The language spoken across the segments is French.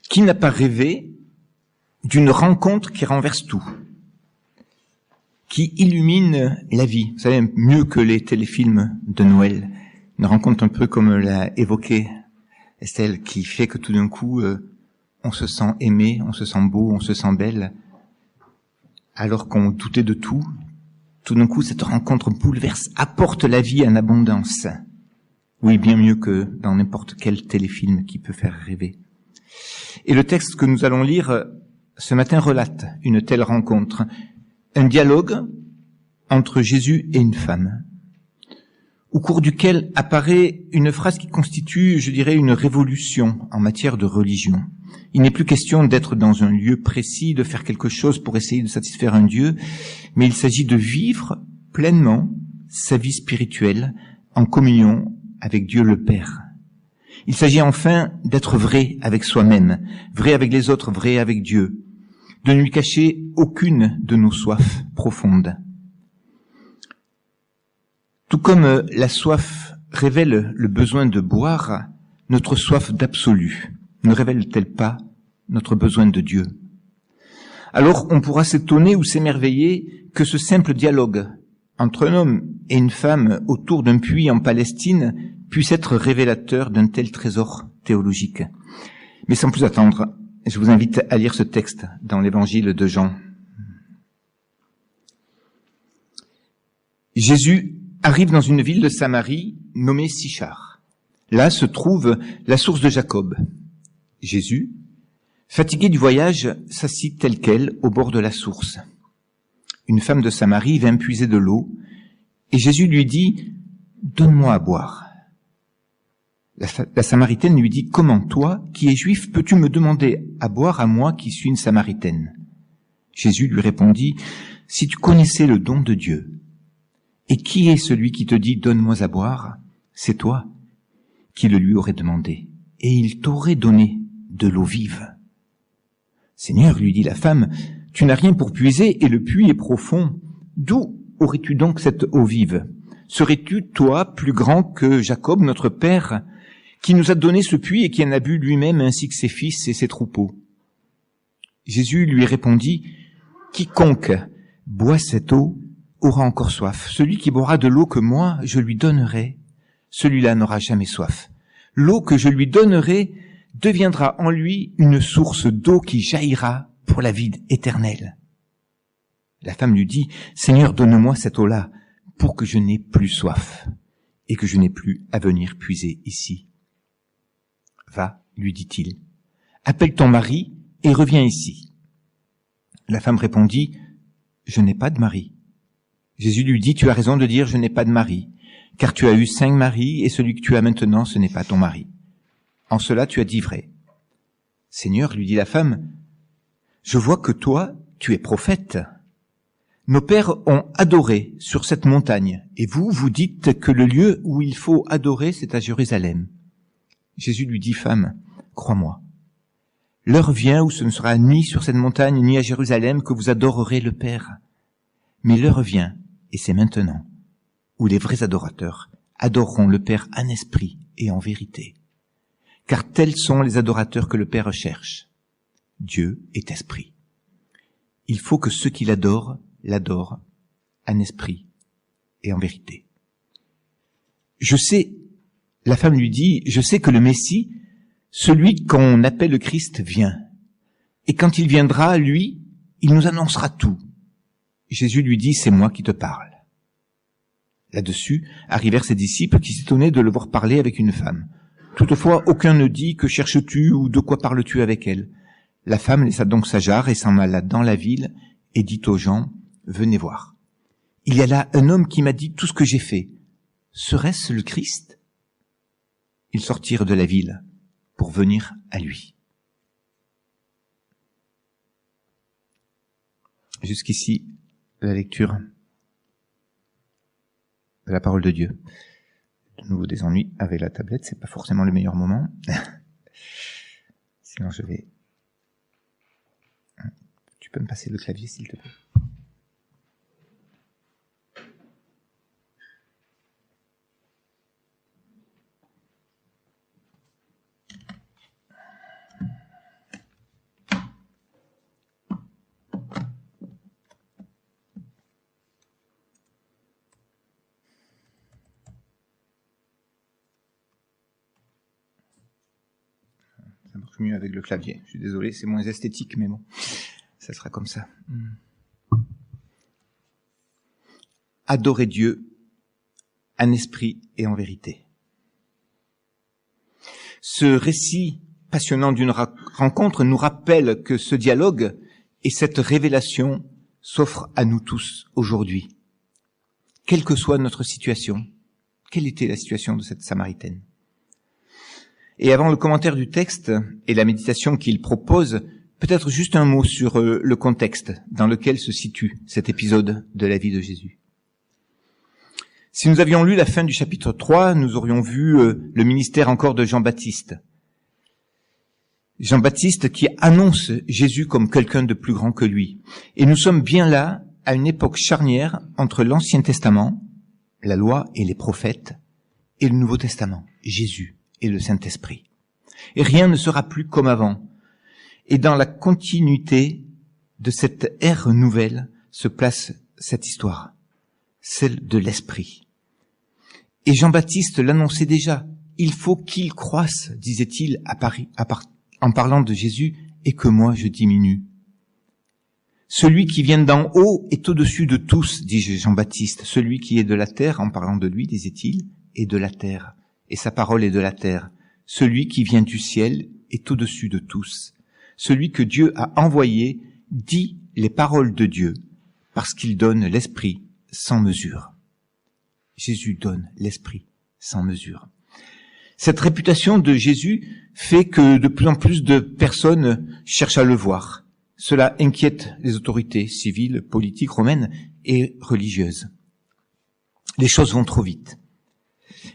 Qui n'a pas rêvé d'une rencontre qui renverse tout, qui illumine la vie? Vous savez, mieux que les téléfilms de Noël. Une rencontre un peu comme l'a évoqué Estelle, qui fait que tout d'un coup, on se sent aimé, on se sent beau, on se sent belle, alors qu'on doutait de tout. Tout d'un coup, cette rencontre bouleverse, apporte la vie en abondance. Oui, bien mieux que dans n'importe quel téléfilm qui peut faire rêver. Et le texte que nous allons lire ce matin relate une telle rencontre, un dialogue entre Jésus et une femme, au cours duquel apparaît une phrase qui constitue, je dirais, une révolution en matière de religion. Il n'est plus question d'être dans un lieu précis, de faire quelque chose pour essayer de satisfaire un Dieu, mais il s'agit de vivre pleinement sa vie spirituelle en communion avec Dieu le Père. Il s'agit enfin d'être vrai avec soi-même, vrai avec les autres, vrai avec Dieu, de ne lui cacher aucune de nos soifs profondes. Tout comme la soif révèle le besoin de boire, notre soif d'absolu ne révèle-t-elle pas notre besoin de Dieu? Alors on pourra s'étonner ou s'émerveiller que ce simple dialogue entre un homme et une femme autour d'un puits en Palestine puisse être révélateur d'un tel trésor théologique. Mais sans plus attendre, je vous invite à lire ce texte dans l'évangile de Jean. Jésus arrive dans une ville de Samarie nommée Sichar. Là se trouve la source de Jacob. Jésus, fatigué du voyage, s'assit tel quel au bord de la source. Une femme de Samarie vint puiser de l'eau, et Jésus lui dit « Donne-moi à boire ». La Samaritaine lui dit « Comment, toi, qui es juif, peux-tu me demander à boire à moi qui suis une Samaritaine ?» Jésus lui répondit « Si tu connaissais le don de Dieu, et qui est celui qui te dit « Donne-moi à boire », c'est toi qui le lui aurais demandé, et il t'aurait donné de l'eau vive. « Seigneur, lui dit la femme, tu n'as rien pour puiser, et le puits est profond. D'où aurais-tu donc cette eau vive? Serais-tu, toi, plus grand que Jacob, notre père, qui nous a donné ce puits et qui en a bu lui-même ainsi que ses fils et ses troupeaux? » Jésus lui répondit, « Quiconque boit cette eau aura encore soif. Celui qui boira de l'eau que moi je lui donnerai, celui-là n'aura jamais soif. L'eau que je lui donnerai deviendra en lui une source d'eau qui jaillira pour la vie éternelle. » La femme lui dit, « Seigneur, donne-moi cette eau-là pour que je n'ai plus soif et que je n'ai plus à venir puiser ici. » « Va, lui dit-il, appelle ton mari et reviens ici. » La femme répondit, « Je n'ai pas de mari. » Jésus lui dit, « Tu as raison de dire, je n'ai pas de mari, car tu as eu 5 maris et celui que tu as maintenant, ce n'est pas ton mari. En cela, tu as dit vrai. » « Seigneur, lui dit la femme, je vois que toi, tu es prophète. Nos pères ont adoré sur cette montagne, et vous, vous dites que le lieu où il faut adorer, c'est à Jérusalem. » Jésus lui dit, « Femme, crois-moi, l'heure vient où ce ne sera ni sur cette montagne, ni à Jérusalem que vous adorerez le Père. Mais l'heure vient, et c'est maintenant, où les vrais adorateurs adoreront le Père en esprit et en vérité. Car tels sont les adorateurs que le Père cherche. Dieu est esprit. Il faut que ceux qui l'adorent en esprit et en vérité. » Je sais, la femme lui dit, « Je sais que le Messie, celui qu'on appelle le Christ, vient. Et quand il viendra, lui, il nous annoncera tout. » Jésus lui dit, « C'est moi qui te parle. » Là-dessus, arrivèrent ses disciples qui s'étonnaient de le voir parler avec une femme. Toutefois, aucun ne dit, « Que cherches-tu ou de quoi parles-tu avec elle ?» La femme laissa donc sa jarre et s'en alla dans la ville et dit aux gens, « Venez voir. Il y a là un homme qui m'a dit tout ce que j'ai fait. Serait-ce le Christ ?» Ils sortirent de la ville pour venir à lui. Jusqu'ici, la lecture de la parole de Dieu. De nouveau des ennuis avec la tablette, c'est pas forcément le meilleur moment. Sinon je vais... Tu peux me passer le clavier s'il te plaît? être mieux avec le clavier. Je suis désolé, c'est moins esthétique, mais bon, ça sera comme ça. Adorer Dieu en esprit et en vérité. Ce récit passionnant d'une rencontre nous rappelle que ce dialogue et cette révélation s'offrent à nous tous aujourd'hui. Quelle que soit notre situation, quelle était la situation de cette Samaritaine? Et avant le commentaire du texte et la méditation qu'il propose, peut-être juste un mot sur le contexte dans lequel se situe cet épisode de la vie de Jésus. Si nous avions lu la fin du chapitre 3, nous aurions vu le ministère encore de Jean-Baptiste. Jean-Baptiste qui annonce Jésus comme quelqu'un de plus grand que lui. Et nous sommes bien là, à une époque charnière entre l'Ancien Testament, la loi et les prophètes, et le Nouveau Testament, Jésus et le Saint-Esprit. Et rien ne sera plus comme avant. Et dans la continuité de cette ère nouvelle se place cette histoire, celle de l'Esprit. Et Jean-Baptiste l'annonçait déjà. Il faut qu'il croisse, disait-il en parlant de Jésus, et que moi je diminue. Celui qui vient d'en haut est au-dessus de tous, dit Jean-Baptiste. Celui qui est de la terre, en parlant de lui, disait-il, est de la terre, et sa parole est de la terre. Celui qui vient du ciel est au-dessus de tous. Celui que Dieu a envoyé dit les paroles de Dieu, parce qu'il donne l'Esprit sans mesure. Jésus donne l'Esprit sans mesure. Cette réputation de Jésus fait que de plus en plus de personnes cherchent à le voir. Cela inquiète les autorités civiles, politiques, romaines et religieuses. Les choses vont trop vite.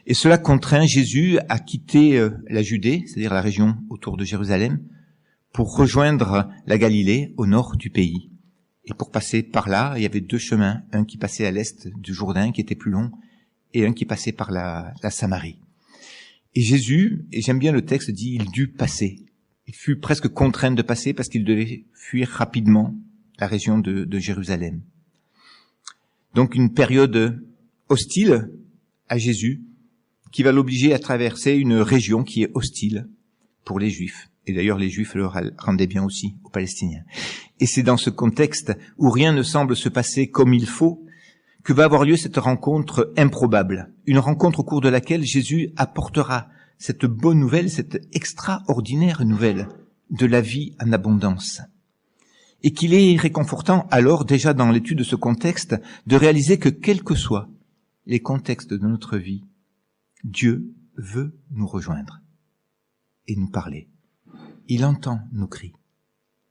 Et cela contraint Jésus à quitter la Judée, c'est-à-dire la région autour de Jérusalem, pour rejoindre la Galilée au nord du pays. Et pour passer par là, il y avait deux chemins, un qui passait à l'est du Jourdain, qui était plus long, et un qui passait par la Samarie. Et Jésus, et j'aime bien le texte, dit il dut passer. Il fut presque contraint de passer parce qu'il devait fuir rapidement la région de Jérusalem. Donc une période hostile à Jésus qui va l'obliger à traverser une région qui est hostile pour les Juifs. Et d'ailleurs, les Juifs le rendaient bien aussi aux Palestiniens. Et c'est dans ce contexte où rien ne semble se passer comme il faut que va avoir lieu cette rencontre improbable. Une rencontre au cours de laquelle Jésus apportera cette bonne nouvelle, cette extraordinaire nouvelle de la vie en abondance. Et qu'il est réconfortant alors, déjà dans l'étude de ce contexte, de réaliser que quels que soient les contextes de notre vie, Dieu veut nous rejoindre et nous parler. Il entend nos cris,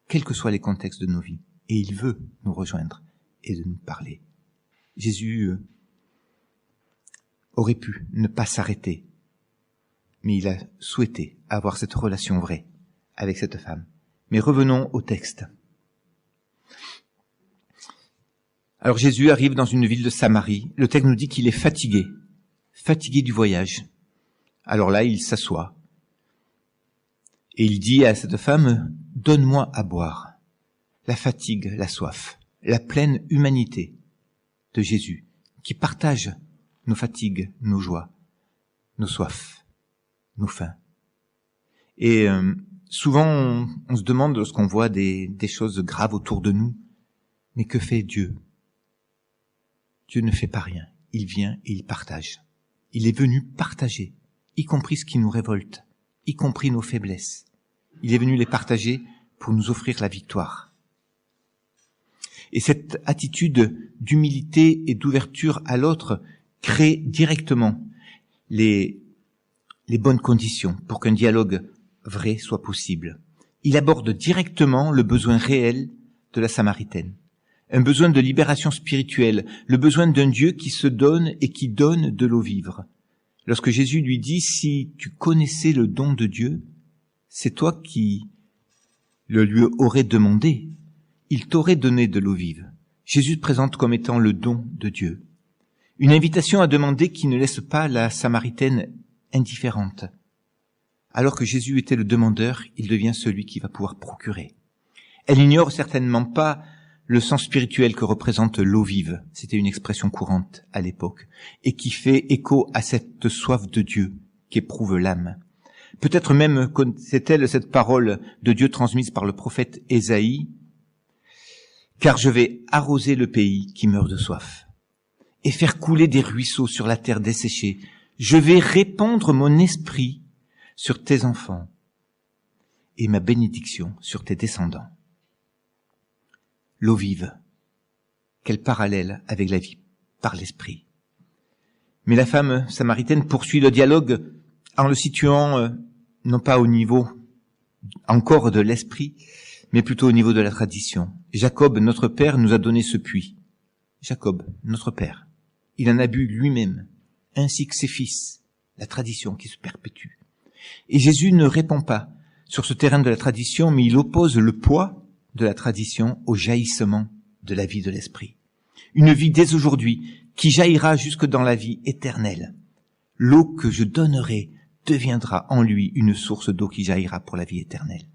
quels que soient les contextes de nos vies, et il veut nous rejoindre et de nous parler. Jésus aurait pu ne pas s'arrêter, mais il a souhaité avoir cette relation vraie avec cette femme. Mais revenons au texte. Alors Jésus arrive dans une ville de Samarie. Le texte nous dit qu'il est fatigué du voyage. Alors là, il s'assoit. Et il dit à cette femme, « Donne-moi à boire. » La fatigue, la soif, la pleine humanité de Jésus, qui partage nos fatigues, nos joies, nos soifs, nos faims. Et souvent, on se demande, lorsqu'on voit des choses graves autour de nous, mais que fait Dieu? Dieu ne fait pas rien. Il vient et il partage. Il est venu partager, y compris ce qui nous révolte, y compris nos faiblesses. Il est venu les partager pour nous offrir la victoire. Et cette attitude d'humilité et d'ouverture à l'autre crée directement les bonnes conditions pour qu'un dialogue vrai soit possible. Il aborde directement le besoin réel de la Samaritaine, un besoin de libération spirituelle, le besoin d'un Dieu qui se donne et qui donne de l'eau vive. Lorsque Jésus lui dit « Si tu connaissais le don de Dieu, c'est toi qui le lui aurais demandé. Il t'aurait donné de l'eau vive. » Jésus se présente comme étant le don de Dieu. Une invitation à demander qui ne laisse pas la Samaritaine indifférente. Alors que Jésus était le demandeur, il devient celui qui va pouvoir procurer. Elle n'ignore certainement pas le sens spirituel que représente l'eau vive. C'était une expression courante à l'époque et qui fait écho à cette soif de Dieu qu'éprouve l'âme. Peut-être même connaissait-elle cette parole de Dieu transmise par le prophète Ésaïe, « Car je vais arroser le pays qui meurt de soif et faire couler des ruisseaux sur la terre desséchée. Je vais répandre mon esprit sur tes enfants et ma bénédiction sur tes descendants. » L'eau vive, quel parallèle avec la vie par l'esprit. Mais la femme samaritaine poursuit le dialogue en le situant non pas au niveau encore de l'esprit, mais plutôt au niveau de la tradition. Jacob, notre père, nous a donné ce puits. Jacob, notre père, il en a bu lui-même, ainsi que ses fils, la tradition qui se perpétue. Et Jésus ne répond pas sur ce terrain de la tradition, mais il oppose le poids de la tradition au jaillissement de la vie de l'esprit. Une vie dès aujourd'hui qui jaillira jusque dans la vie éternelle. L'eau que je donnerai deviendra en lui une source d'eau qui jaillira pour la vie éternelle.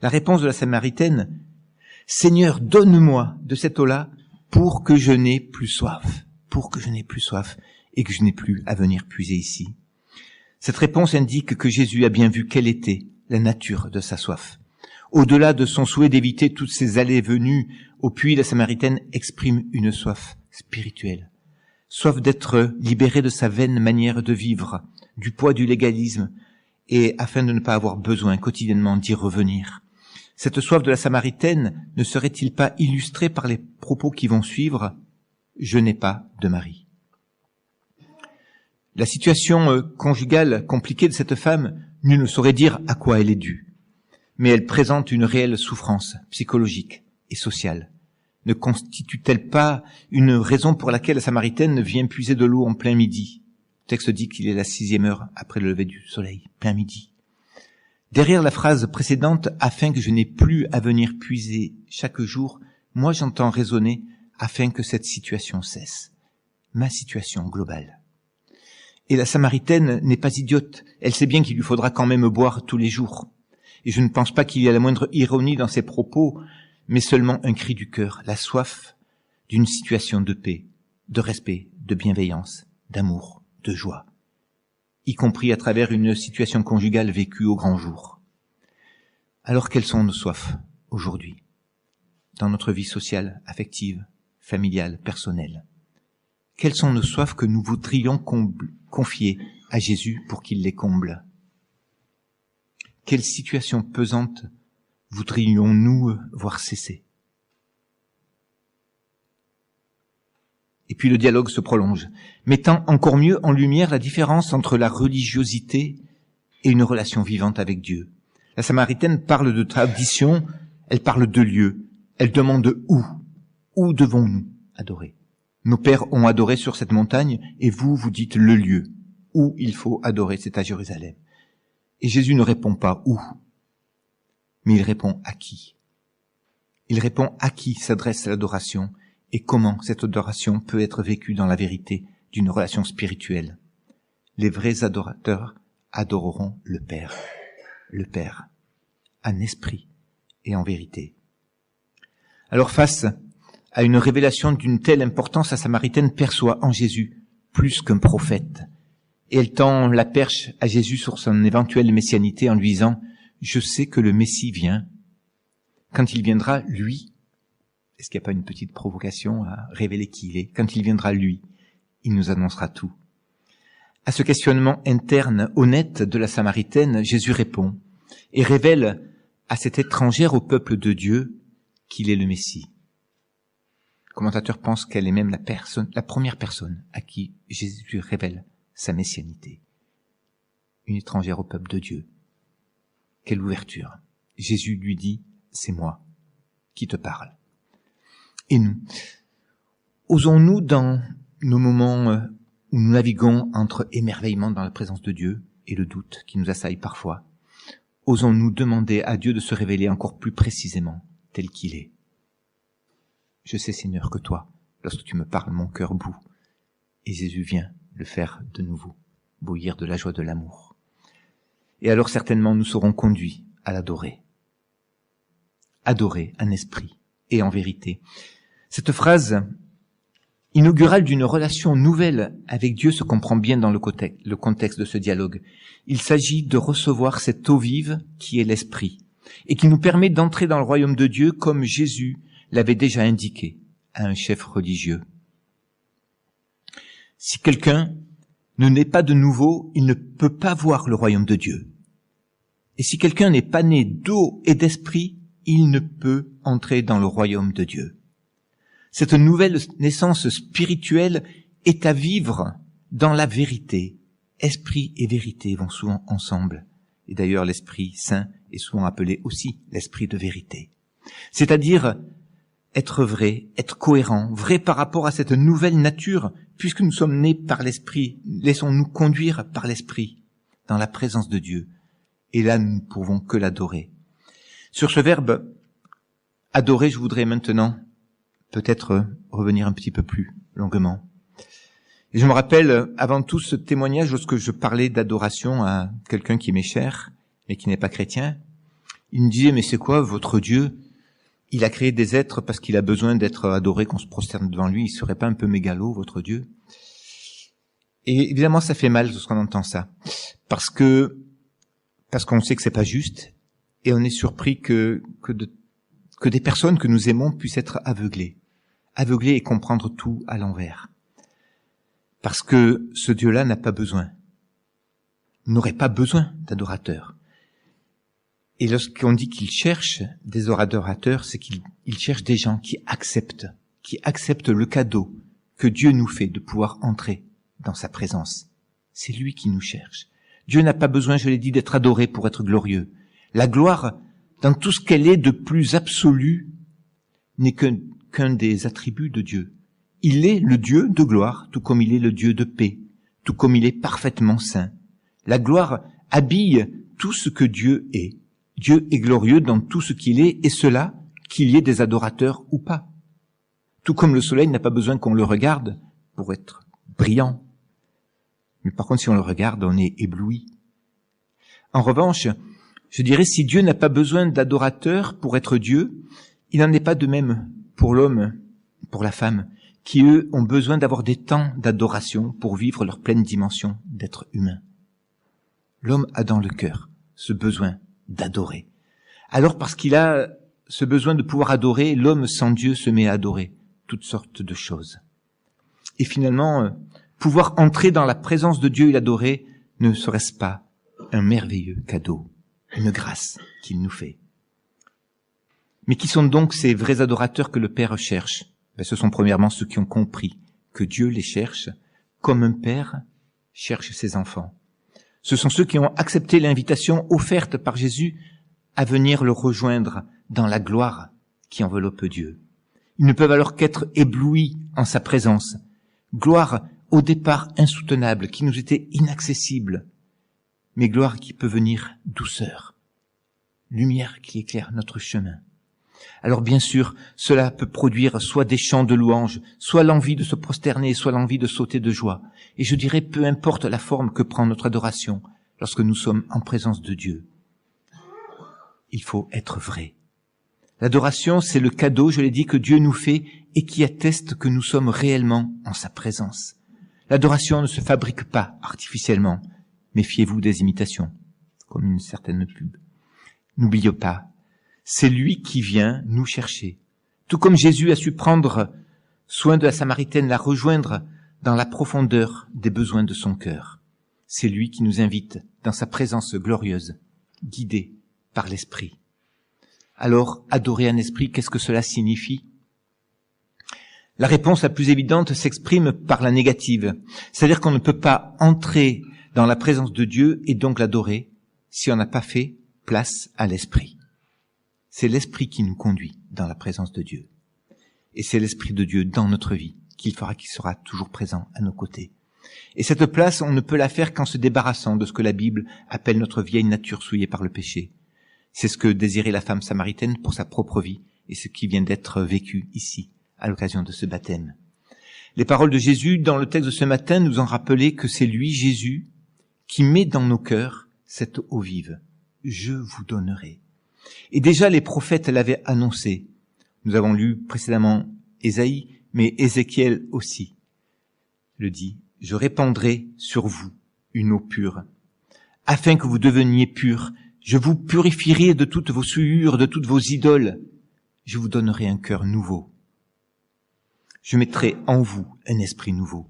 La réponse de la Samaritaine, « Seigneur, donne-moi de cette eau-là pour que je n'ai plus soif, pour que je n'ai plus soif et que je n'ai plus à venir puiser ici. » Cette réponse indique que Jésus a bien vu quelle était la nature de sa soif. Au-delà de son souhait d'éviter toutes ces allées et venues au puits, la Samaritaine exprime une soif spirituelle. Soif d'être libérée de sa vaine manière de vivre, du poids du légalisme, et afin de ne pas avoir besoin quotidiennement d'y revenir. Cette soif de la Samaritaine ne serait-il pas illustrée par les propos qui vont suivre ? « Je n'ai pas de mari ». La situation conjugale compliquée de cette femme, nul ne saurait dire à quoi elle est due. Mais elle présente une réelle souffrance psychologique et sociale. Ne constitue-t-elle pas une raison pour laquelle la Samaritaine vient puiser de l'eau en plein midi ? Le texte dit qu'il est la 6e heure après le lever du soleil, plein midi. Derrière la phrase précédente, « afin que je n'ai plus à venir puiser chaque jour », moi j'entends résonner « afin que cette situation cesse », ma situation globale. Et la Samaritaine n'est pas idiote, elle sait bien qu'il lui faudra quand même boire tous les jours. Et je ne pense pas qu'il y ait la moindre ironie dans ses propos, mais seulement un cri du cœur, la soif d'une situation de paix, de respect, de bienveillance, d'amour, de joie, y compris à travers une situation conjugale vécue au grand jour. Alors quelles sont nos soifs aujourd'hui, dans notre vie sociale, affective, familiale, personnelle? Quelles sont nos soifs que nous voudrions confier à Jésus pour qu'il les comble? Quelle situation pesante voudrions-nous voir cesser? Et puis le dialogue se prolonge, mettant encore mieux en lumière la différence entre la religiosité et une relation vivante avec Dieu. La Samaritaine parle de tradition, elle parle de lieu, elle demande où. Où devons-nous adorer? Nos pères ont adoré sur cette montagne, et vous, vous dites le lieu où il faut adorer, c'est à Jérusalem. Et Jésus ne répond pas où, mais il répond à qui. Il répond à qui s'adresse l'adoration et comment cette adoration peut être vécue dans la vérité d'une relation spirituelle. Les vrais adorateurs adoreront le Père, en esprit et en vérité. Alors face à une révélation d'une telle importance, la Samaritaine perçoit en Jésus plus qu'un prophète. Et elle tend la perche à Jésus sur son éventuelle messianité en lui disant « Je sais que le Messie vient. Quand il viendra, lui, est-ce qu'il n'y a pas une petite provocation à révéler qui il est? Quand il viendra, lui, il nous annoncera tout. » À ce questionnement interne, honnête de la Samaritaine, Jésus répond et révèle à cette étrangère au peuple de Dieu qu'il est le Messie. Le commentateur pense qu'elle est même la première personne à qui Jésus révèle sa messianité. Une étrangère au peuple de Dieu. Quelle ouverture. Jésus lui dit, c'est moi qui te parle. Et nous, osons-nous dans nos moments où nous naviguons entre émerveillement dans la présence de Dieu et le doute qui nous assaille parfois, osons-nous demander à Dieu de se révéler encore plus précisément tel qu'il est. Je sais, Seigneur, que toi, lorsque tu me parles, mon cœur bout. Et Jésus vient le faire de nouveau, bouillir de la joie de l'amour. Et alors certainement nous serons conduits à l'adorer. Adorer en esprit et en vérité. Cette phrase inaugurale d'une relation nouvelle avec Dieu se comprend bien dans le contexte de ce dialogue. Il s'agit de recevoir cette eau vive qui est l'Esprit et qui nous permet d'entrer dans le royaume de Dieu comme Jésus l'avait déjà indiqué à un chef religieux. Si quelqu'un ne naît pas de nouveau, il ne peut pas voir le royaume de Dieu. Et si quelqu'un n'est pas né d'eau et d'esprit, il ne peut entrer dans le royaume de Dieu. Cette nouvelle naissance spirituelle est à vivre dans la vérité. Esprit et vérité vont souvent ensemble. Et d'ailleurs, l'Esprit Saint est souvent appelé aussi l'Esprit de vérité. C'est-à-dire être vrai, être cohérent, vrai par rapport à cette nouvelle nature, puisque nous sommes nés par l'Esprit. Laissons-nous conduire par l'Esprit dans la présence de Dieu. Et là, nous ne pouvons que l'adorer. Sur ce verbe « adorer », je voudrais maintenant peut-être revenir un petit peu plus longuement. Et je me rappelle avant tout ce témoignage lorsque je parlais d'adoration à quelqu'un qui m'est cher, mais qui n'est pas chrétien. Il me disait « mais c'est quoi votre Dieu ? Il a créé des êtres parce qu'il a besoin d'être adoré, qu'on se prosterne devant lui. Il serait pas un peu mégalo, votre Dieu ?» Et évidemment, ça fait mal lorsqu'on entend ça. Parce qu'on sait que c'est pas juste, et on est surpris que des personnes que nous aimons puissent être aveuglées et comprendre tout à l'envers. Parce que ce Dieu-là n'aurait pas besoin d'adorateurs. Et lorsqu'on dit qu'il cherche des adorateurs, c'est qu'il cherche des gens qui acceptent le cadeau que Dieu nous fait de pouvoir entrer dans sa présence. C'est lui qui nous cherche. Dieu n'a pas besoin, je l'ai dit, d'être adoré pour être glorieux. La gloire, dans tout ce qu'elle est de plus absolu, n'est qu'un des attributs de Dieu. Il est le Dieu de gloire, tout comme il est le Dieu de paix, tout comme il est parfaitement saint. La gloire habille tout ce que Dieu est. Dieu est glorieux dans tout ce qu'il est, et cela, qu'il y ait des adorateurs ou pas. Tout comme le soleil n'a pas besoin qu'on le regarde pour être brillant. Mais par contre, si on le regarde, on est ébloui. En revanche, je dirais, si Dieu n'a pas besoin d'adorateurs pour être Dieu, il n'en est pas de même pour l'homme, pour la femme, qui eux ont besoin d'avoir des temps d'adoration pour vivre leur pleine dimension d'être humain. L'homme a dans le cœur ce besoin d'adorer. Alors parce qu'il a ce besoin de pouvoir adorer, l'homme sans Dieu se met à adorer toutes sortes de choses. Et finalement, pouvoir entrer dans la présence de Dieu et l'adorer, ne serait-ce pas un merveilleux cadeau, une grâce qu'il nous fait? Mais qui sont donc ces vrais adorateurs que le Père cherche? Ce sont premièrement ceux qui ont compris que Dieu les cherche comme un père cherche ses enfants. Ce sont ceux qui ont accepté l'invitation offerte par Jésus à venir le rejoindre dans la gloire qui enveloppe Dieu. Ils ne peuvent alors qu'être éblouis en sa présence. Gloire au départ insoutenable, qui nous était inaccessible, mais gloire qui peut venir douceur, lumière qui éclaire notre chemin. Alors bien sûr, cela peut produire soit des chants de louange, soit l'envie de se prosterner, soit l'envie de sauter de joie. Et je dirais, peu importe la forme que prend notre adoration lorsque nous sommes en présence de Dieu. Il faut être vrai. L'adoration, c'est le cadeau, je l'ai dit, que Dieu nous fait et qui atteste que nous sommes réellement en sa présence. L'adoration ne se fabrique pas artificiellement. Méfiez-vous des imitations, comme une certaine pub. N'oubliez pas, c'est lui qui vient nous chercher. Tout comme Jésus a su prendre soin de la Samaritaine, la rejoindre dans la profondeur des besoins de son cœur. C'est lui qui nous invite dans sa présence glorieuse, guidé par l'Esprit. Alors, adorer un esprit, qu'est-ce que cela signifie? La réponse la plus évidente s'exprime par la négative. C'est-à-dire qu'on ne peut pas entrer dans la présence de Dieu et donc l'adorer si on n'a pas fait place à l'Esprit. C'est l'Esprit qui nous conduit dans la présence de Dieu. Et c'est l'Esprit de Dieu dans notre vie qui sera toujours présent à nos côtés. Et cette place, on ne peut la faire qu'en se débarrassant de ce que la Bible appelle notre vieille nature souillée par le péché. C'est ce que désirait la femme samaritaine pour sa propre vie et ce qui vient d'être vécu ici, à l'occasion de ce baptême. Les paroles de Jésus dans le texte de ce matin nous ont rappelé que c'est lui, Jésus, qui met dans nos cœurs cette eau vive. Je vous donnerai. Et déjà les prophètes l'avaient annoncé. Nous avons lu précédemment Ésaïe, mais Ézéchiel aussi le dit. Je répandrai sur vous une eau pure, afin que vous deveniez purs. Je vous purifierai de toutes vos souillures, de toutes vos idoles. Je vous donnerai un cœur nouveau. Je mettrai en vous un esprit nouveau.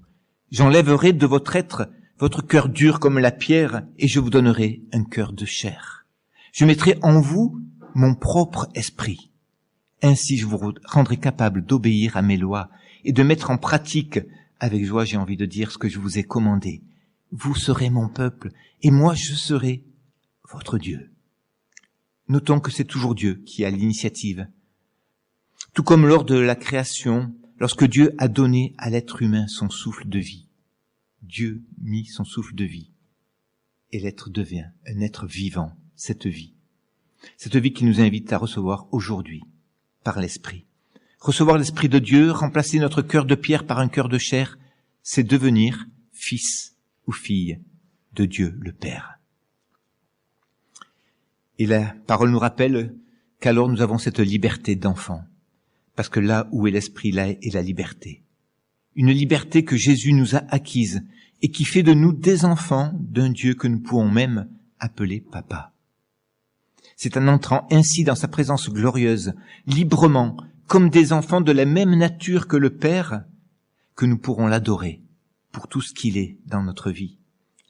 J'enlèverai de votre être votre cœur dur comme la pierre, et je vous donnerai un cœur de chair. Je mettrai en vous mon propre esprit. Ainsi je vous rendrai capable d'obéir à mes lois et de mettre en pratique, avec joie j'ai envie de dire, ce que je vous ai commandé. Vous serez mon peuple, et moi je serai votre Dieu. Notons que c'est toujours Dieu qui a l'initiative. Tout comme lors de la création, lorsque Dieu a donné à l'être humain son souffle de vie. Dieu mit son souffle de vie, et l'être devient un être vivant, cette vie qui nous invite à recevoir aujourd'hui par l'Esprit. Recevoir l'Esprit de Dieu, remplacer notre cœur de pierre par un cœur de chair, c'est devenir fils ou fille de Dieu le Père. Et la parole nous rappelle qu'alors nous avons cette liberté d'enfant, parce que là où est l'Esprit, là est la liberté. Une liberté que Jésus nous a acquise et qui fait de nous des enfants d'un Dieu que nous pouvons même appeler Papa. C'est en entrant ainsi dans sa présence glorieuse, librement, comme des enfants de la même nature que le Père, que nous pourrons l'adorer pour tout ce qu'il est dans notre vie.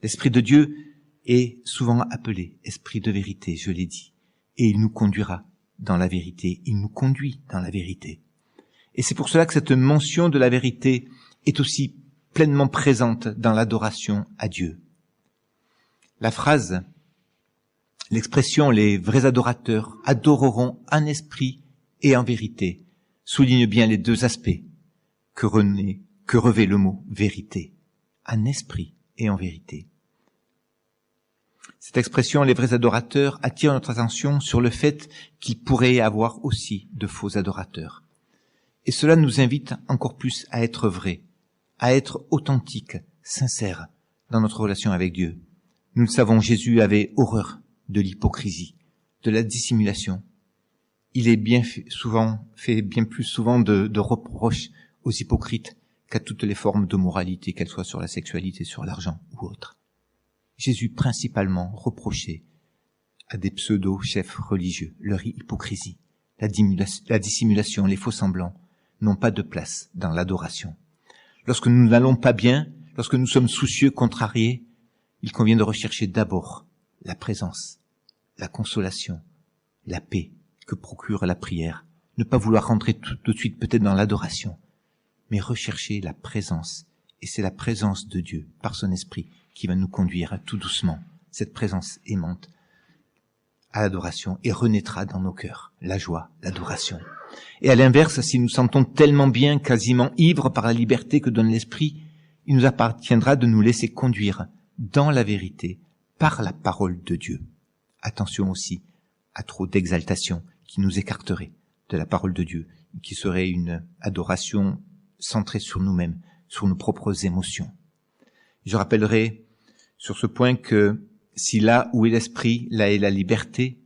L'Esprit de Dieu est souvent appelé Esprit de vérité, je l'ai dit, et il nous conduira dans la vérité, il nous conduit dans la vérité. Et c'est pour cela que cette mention de la vérité est aussi pleinement présente dans l'adoration à Dieu. La phrase, l'expression « les vrais adorateurs adoreront en esprit et en vérité » souligne bien les deux aspects que revêt le mot « vérité », en esprit et en vérité. Cette expression « les vrais adorateurs » attire notre attention sur le fait qu'il pourrait y avoir aussi de faux adorateurs. Et cela nous invite encore plus à être vrais, à être authentiques, sincères dans notre relation avec Dieu. Nous le savons, Jésus avait horreur de l'hypocrisie, de la dissimulation. Il est fait bien plus souvent de reproches aux hypocrites qu'à toutes les formes de moralité, qu'elles soient sur la sexualité, sur l'argent ou autre. Jésus principalement reprochait à des pseudo-chefs religieux leur hypocrisie, la dissimulation, les faux semblants n'ont pas de place dans l'adoration. Lorsque nous n'allons pas bien, lorsque nous sommes soucieux, contrariés, il convient de rechercher d'abord la présence, la consolation, la paix que procure la prière. Ne pas vouloir rentrer tout de suite peut-être dans l'adoration, mais rechercher la présence. Et c'est la présence de Dieu, par son esprit, qui va nous conduire tout doucement, cette présence aimante, à l'adoration, et renaîtra dans nos cœurs la joie, l'adoration. Et à l'inverse, si nous sentons tellement bien, quasiment ivres par la liberté que donne l'esprit, il nous appartiendra de nous laisser conduire dans la vérité par la parole de Dieu. Attention aussi à trop d'exaltation qui nous écarterait de la parole de Dieu, qui serait une adoration centrée sur nous-mêmes, sur nos propres émotions. Je rappellerai sur ce point que si là où est l'esprit, là est la liberté,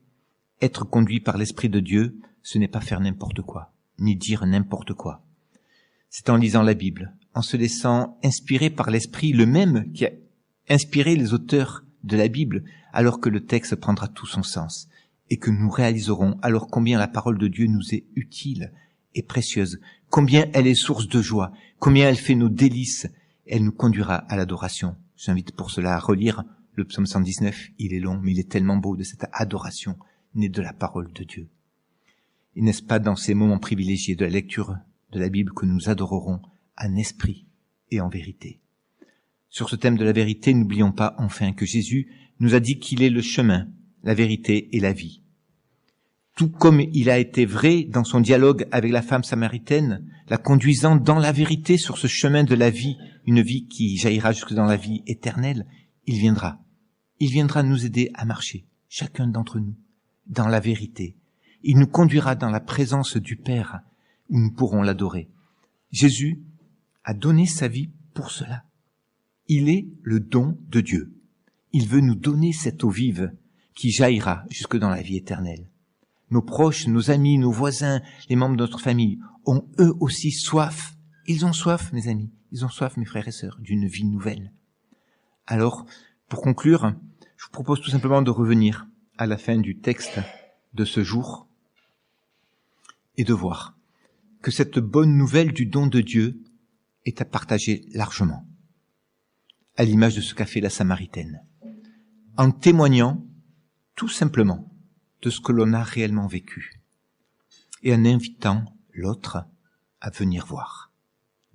être conduit par l'esprit de Dieu, ce n'est pas faire n'importe quoi, ni dire n'importe quoi. C'est en lisant la Bible, en se laissant inspirer par l'esprit, le même qui a inspiré les auteurs de la Bible, alors que le texte prendra tout son sens, et que nous réaliserons alors combien la parole de Dieu nous est utile et précieuse, combien elle est source de joie, combien elle fait nos délices, elle nous conduira à l'adoration. J'invite pour cela à relire le psaume 119, il est long, mais il est tellement beau de cette adoration née de la parole de Dieu. Et n'est-ce pas dans ces moments privilégiés de la lecture de la Bible que nous adorerons en esprit et en vérité? Sur ce thème de la vérité, n'oublions pas enfin que Jésus nous a dit qu'il est le chemin, la vérité et la vie. Tout comme il a été vrai dans son dialogue avec la femme samaritaine, la conduisant dans la vérité sur ce chemin de la vie, une vie qui jaillira jusque dans la vie éternelle, il viendra nous aider à marcher, chacun d'entre nous, dans la vérité. Il nous conduira dans la présence du Père, où nous pourrons l'adorer. Jésus a donné sa vie pour cela. Il est le don de Dieu. Il veut nous donner cette eau vive qui jaillira jusque dans la vie éternelle. Nos proches, nos amis, nos voisins, les membres de notre famille ont eux aussi soif Ils ont soif, mes amis, ils ont soif, mes frères et sœurs, d'une vie nouvelle. Alors, pour conclure, je vous propose tout simplement de revenir à la fin du texte de ce jour et de voir que cette bonne nouvelle du don de Dieu est à partager largement, à l'image de ce qu'a fait la Samaritaine, en témoignant tout simplement de ce que l'on a réellement vécu et en invitant l'autre à venir voir.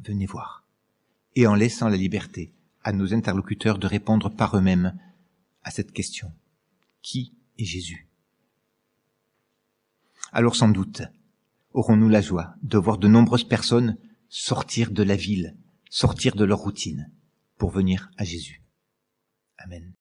Venez voir. Et en laissant la liberté à nos interlocuteurs de répondre par eux-mêmes à cette question. Qui est Jésus? Alors sans doute, aurons-nous la joie de voir de nombreuses personnes sortir de la ville, sortir de leur routine pour venir à Jésus. Amen.